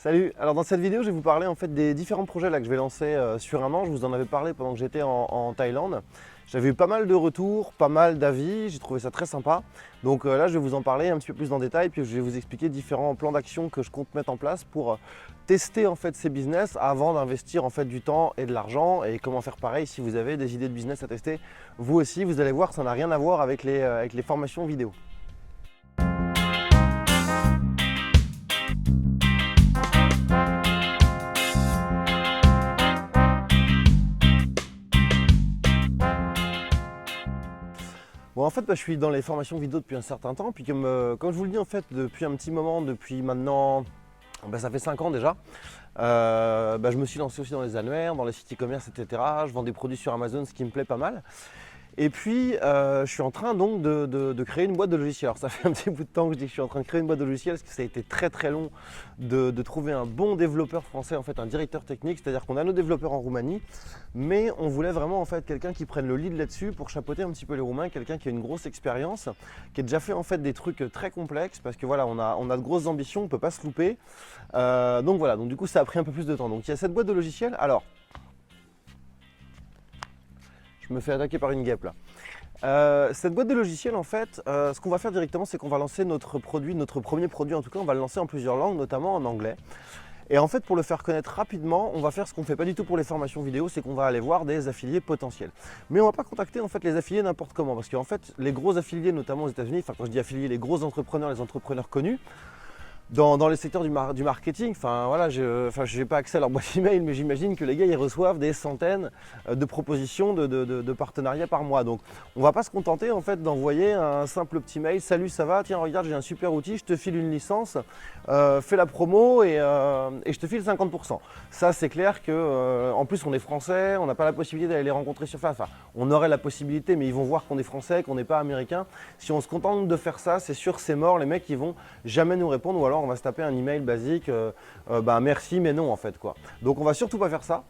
Salut, alors dans cette vidéo je vais vous parler en fait des différents projets là, que je vais lancer sur un an. Je vous en avais parlé pendant que j'étais en Thaïlande. J'avais eu pas mal de retours, pas mal d'avis, j'ai trouvé ça très sympa. Donc là je vais vous en parler un petit peu plus en détail, puis je vais vous expliquer différents plans d'action que je compte mettre en place pour tester en fait ces business avant d'investir en fait du temps et de l'argent, et comment faire pareil si vous avez des idées de business à tester. Vous aussi, vous allez voir, ça n'a rien à voir avec les formations vidéo. Bon, en fait, je suis dans les formations vidéo depuis un certain temps, puis comme je vous le dis, en fait, depuis un petit moment, depuis maintenant, ça fait 5 ans déjà, je me suis lancé aussi dans les annuaires, dans les sites e-commerce, etc. Je vends des produits sur Amazon, ce qui me plaît pas mal. Et puis, je suis en train donc de créer une boîte de logiciels. Alors ça fait un petit bout de temps que je dis que je suis en train de créer une boîte de logiciels, parce que ça a été très très long de trouver un bon développeur français, en fait un directeur technique. C'est-à-dire qu'on a nos développeurs en Roumanie, mais on voulait vraiment en fait quelqu'un qui prenne le lead là-dessus pour chapeauter un petit peu les Roumains, quelqu'un qui a une grosse expérience, qui a déjà fait en fait des trucs très complexes, parce que voilà, on a de grosses ambitions, on ne peut pas se louper. Donc voilà, donc du coup ça a pris un peu plus de temps. Donc il y a cette boîte de logiciels. Alors, je me fais attaquer par une guêpe là. Cette boîte de logiciels, en fait, ce qu'on va faire directement, c'est qu'on va lancer notre premier produit en tout cas, on va le lancer en plusieurs langues, notamment en anglais. Et en fait, pour le faire connaître rapidement, on va faire ce qu'on ne fait pas du tout pour les formations vidéo, c'est qu'on va aller voir des affiliés potentiels. Mais on ne va pas contacter en fait les affiliés n'importe comment, parce qu'en fait, les gros affiliés, notamment aux États-Unis, enfin quand je dis affiliés, les gros entrepreneurs, les entrepreneurs connus, dans les secteurs du marketing, voilà, je n'ai pas accès à leur boîte email, mais j'imagine que les gars ils reçoivent des centaines de propositions de partenariats par mois. Donc on ne va pas se contenter en fait d'envoyer un simple petit mail. Salut, ça va, tiens regarde, j'ai un super outil, je te file une licence, fais la promo et je te file 50%. Ça c'est clair que en plus on est français, on n'a pas la possibilité d'aller les rencontrer sur place. Enfin, on aurait la possibilité, mais ils vont voir qu'on est français, qu'on n'est pas américain. Si on se contente de faire ça, c'est sûr, c'est mort. Les mecs ils vont jamais nous répondre, ou alors on va se taper un email basique, merci mais non en fait quoi. Donc on va surtout pas faire ça.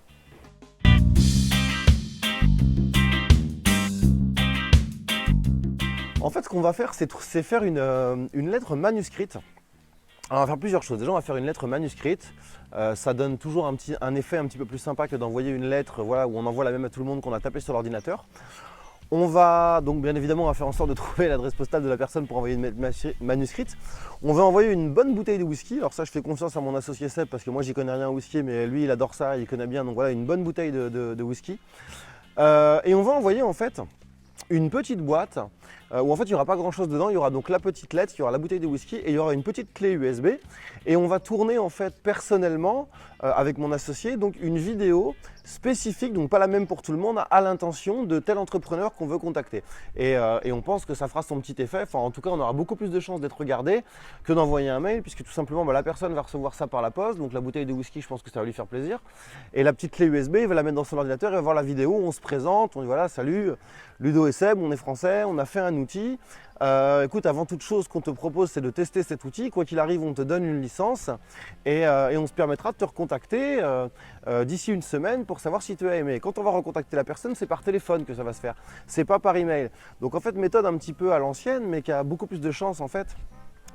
En fait, ce qu'on va faire, c'est faire une lettre manuscrite. Alors, on va faire plusieurs choses. Déjà, on va faire une lettre manuscrite. Ça donne toujours un effet un petit peu plus sympa que d'envoyer une lettre, voilà, où on envoie la même à tout le monde qu'on a tapé sur l'ordinateur. On va donc bien évidemment on va faire en sorte de trouver l'adresse postale de la personne pour envoyer une lettre manuscrite. On va envoyer une bonne bouteille de whisky. Alors ça, je fais confiance à mon associé Seb, parce que moi j'y connais rien au whisky, mais lui il adore ça, il connaît bien. Donc voilà, une bonne bouteille de whisky. Et on va envoyer en fait une petite boîte où en fait il n'y aura pas grand chose dedans. Il y aura donc la petite lettre, il y aura la bouteille de whisky et il y aura une petite clé USB. Et on va tourner en fait personnellement avec mon associé donc une vidéo spécifique, donc pas la même pour tout le monde, à l'intention de tel entrepreneur qu'on veut contacter. Et on pense que ça fera son petit effet. Enfin, en tout cas, on aura beaucoup plus de chances d'être regardé que d'envoyer un mail, puisque tout simplement la personne va recevoir ça par la poste. Donc la bouteille de whisky, je pense que ça va lui faire plaisir. Et la petite clé USB, il va la mettre dans son ordinateur, il va voir la vidéo, on se présente, on dit voilà, salut, Ludo et Seb, on est français, on a fait un outil. Écoute, avant toute chose, ce qu'on te propose, c'est de tester cet outil. Quoi qu'il arrive, on te donne une licence et on se permettra de te recontacter d'ici une semaine pour savoir si tu as aimé. Quand on va recontacter la personne, c'est par téléphone que ça va se faire, c'est pas par email. Donc en fait, méthode un petit peu à l'ancienne, mais qui a beaucoup plus de chances en fait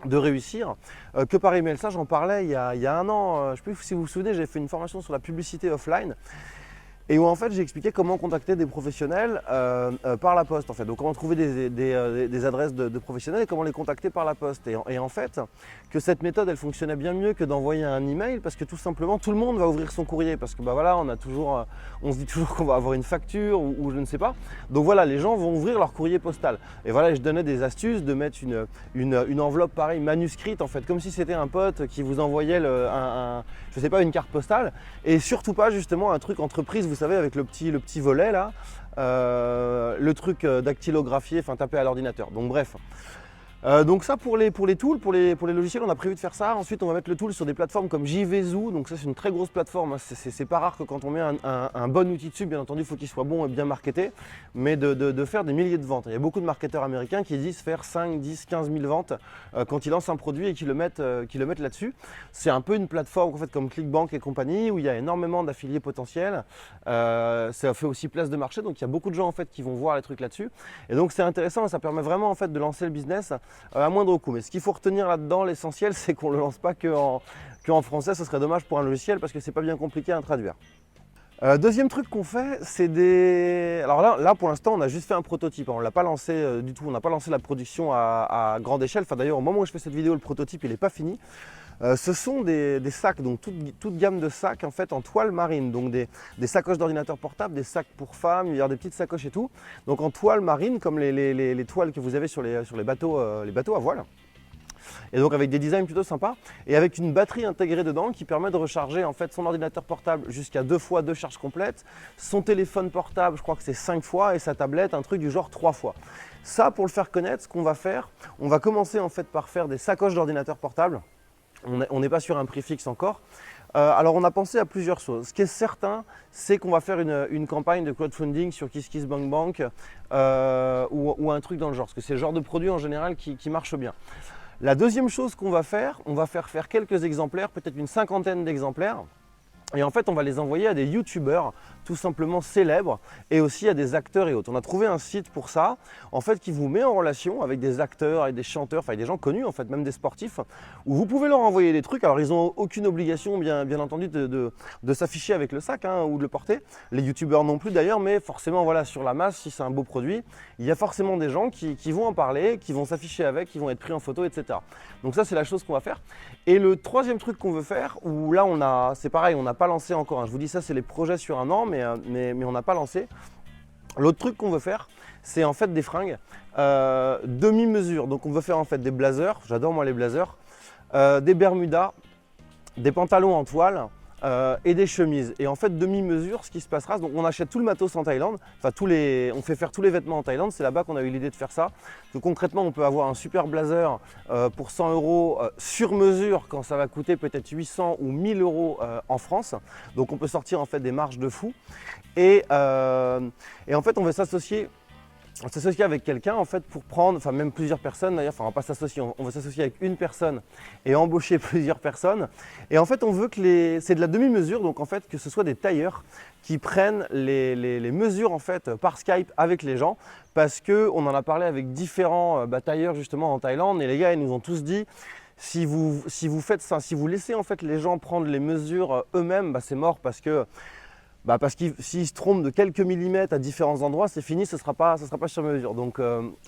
de réussir que par email. Ça, j'en parlais il y a un an. Je ne sais plus si vous vous souvenez, j'ai fait une formation sur la publicité offline. Et où en fait j'ai expliqué comment contacter des professionnels par la poste en fait. Donc comment trouver des adresses de professionnels et comment les contacter par la poste. Et en fait que cette méthode elle fonctionnait bien mieux que d'envoyer un email, parce que tout simplement tout le monde va ouvrir son courrier, parce que voilà, on se dit toujours qu'on va avoir une facture ou je ne sais pas. Donc voilà, les gens vont ouvrir leur courrier postal. Et voilà, je donnais des astuces de mettre une enveloppe pareille manuscrite en fait, comme si c'était un pote qui vous envoyait je sais pas, une carte postale, et surtout pas justement un truc entreprise, vous savez, avec le petit volet là, le truc dactylographié, enfin tapé à l'ordinateur. Donc bref. Donc ça pour les tools, pour les logiciels, on a prévu de faire ça. Ensuite on va mettre le tool sur des plateformes comme JVZoo. Donc ça c'est une très grosse plateforme, c'est pas rare que quand on met un bon outil dessus, bien entendu il faut qu'il soit bon et bien marketé, mais de faire des milliers de ventes. Il y a beaucoup de marketeurs américains qui disent faire 5, 10, 15 000 ventes quand ils lancent un produit et qui le mettent là-dessus. C'est un peu une plateforme en fait, comme ClickBank et compagnie, où il y a énormément d'affiliés potentiels. Ça fait aussi place de marché, donc il y a beaucoup de gens en fait qui vont voir les trucs là-dessus. Et donc c'est intéressant et ça permet vraiment en fait de lancer le business à moindre coût. Mais ce qu'il faut retenir là-dedans, l'essentiel, c'est qu'on ne le lance pas que en français. Ce serait dommage pour un logiciel parce que c'est pas bien compliqué à traduire. Deuxième truc qu'on fait, c'est des... Alors là pour l'instant, on a juste fait un prototype. On ne l'a pas lancé du tout. On n'a pas lancé la production à grande échelle. Enfin d'ailleurs, au moment où je fais cette vidéo, le prototype, il n'est pas fini. Ce sont des sacs, donc toute gamme de sacs en fait en toile marine. Donc des sacoches d'ordinateur portable, des sacs pour femmes, il y a des petites sacoches et tout. Donc en toile marine, comme les toiles que vous avez sur les bateaux à voile. Et donc avec des designs plutôt sympas et avec une batterie intégrée dedans qui permet de recharger en fait son ordinateur portable jusqu'à 2 fois 2 charges complètes, son téléphone portable je crois que c'est 5 fois et sa tablette un truc du genre 3 fois. Ça pour le faire connaître, ce qu'on va faire, on va commencer en fait par faire des sacoches d'ordinateur portable. On n'est pas sur un prix fixe encore. Alors on a pensé à plusieurs choses. Ce qui est certain, c'est qu'on va faire une campagne de crowdfunding sur KissKissBankBank ou un truc dans le genre, parce que c'est le genre de produit en général qui marche bien. La deuxième chose qu'on va faire, on va faire quelques exemplaires, peut-être une 50aine d'exemplaires. Et en fait, on va les envoyer à des youtubeurs tout simplement célèbres et aussi à des acteurs et autres. On a trouvé un site pour ça, en fait, qui vous met en relation avec des acteurs, avec des chanteurs, enfin avec des gens connus, en fait, même des sportifs, où vous pouvez leur envoyer des trucs. Alors, ils n'ont aucune obligation, bien entendu, de s'afficher avec le sac ou de le porter. Les youtubeurs non plus d'ailleurs, mais forcément, voilà, sur la masse, si c'est un beau produit, il y a forcément des gens qui vont en parler, qui vont s'afficher avec, qui vont être pris en photo, etc. Donc ça, c'est la chose qu'on va faire. Et le troisième truc qu'on veut faire, où là, c'est pareil, on n'a pas lancé encore. Je vous dis ça, c'est les projets sur un an, mais on n'a pas lancé. L'autre truc qu'on veut faire, c'est en fait des fringues demi-mesure. Donc on veut faire en fait des blazers, j'adore moi les blazers, des bermudas, des pantalons en toile et des chemises. Et en fait demi-mesure, ce qui se passera, donc on achète tout le matos en Thaïlande, enfin on fait faire tous les vêtements en Thaïlande, c'est là-bas qu'on a eu l'idée de faire ça. Donc concrètement, on peut avoir un super blazer pour 100 € sur mesure quand ça va coûter peut-être 800 ou 1000 € en France. Donc on peut sortir en fait des marges de fou. Et en fait, on va s'associer avec quelqu'un en fait pour prendre, enfin même plusieurs personnes d'ailleurs, enfin on va pas s'associer, on va s'associer avec une personne et embaucher plusieurs personnes. Et en fait on veut que c'est de la demi-mesure, donc en fait que ce soit des tailleurs qui prennent les mesures en fait par Skype avec les gens, parce qu'on en a parlé avec différents tailleurs justement en Thaïlande et les gars ils nous ont tous dit si vous faites ça, si vous laissez en fait les gens prendre les mesures eux-mêmes, c'est mort parce que s'ils se trompent de quelques millimètres à différents endroits, c'est fini, ce ne sera pas sur mesure. Donc,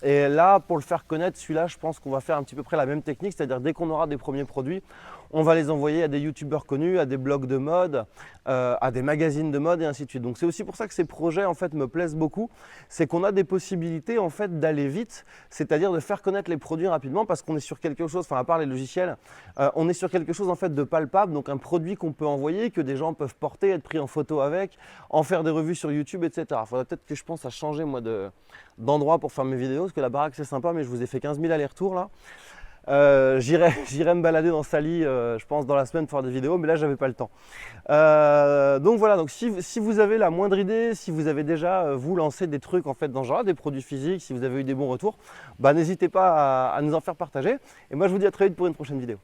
et là, pour le faire connaître, celui-là, je pense qu'on va faire un petit peu près la même technique, c'est-à-dire dès qu'on aura des premiers produits, on va les envoyer à des youtubeurs connus, à des blogs de mode, à des magazines de mode et ainsi de suite. Donc c'est aussi pour ça que ces projets en fait me plaisent beaucoup, c'est qu'on a des possibilités en fait d'aller vite, c'est-à-dire de faire connaître les produits rapidement parce qu'on est sur quelque chose, enfin à part les logiciels, on est sur quelque chose en fait de palpable, donc un produit qu'on peut envoyer, que des gens peuvent porter, être pris en photo avec, en faire des revues sur YouTube, etc. Il faudrait peut-être que je pense à changer moi d'endroit pour faire mes vidéos, parce que la baraque c'est sympa, mais je vous ai fait 15 000 allers-retours là. J'irai me balader dans Sali, je pense dans la semaine pour faire des vidéos, mais là j'avais pas le temps. Donc voilà, donc si vous avez la moindre idée, si vous avez déjà vous lancé des trucs en fait dans ce genre, des produits physiques, si vous avez eu des bons retours, n'hésitez pas à nous en faire partager. Et moi je vous dis à très vite pour une prochaine vidéo.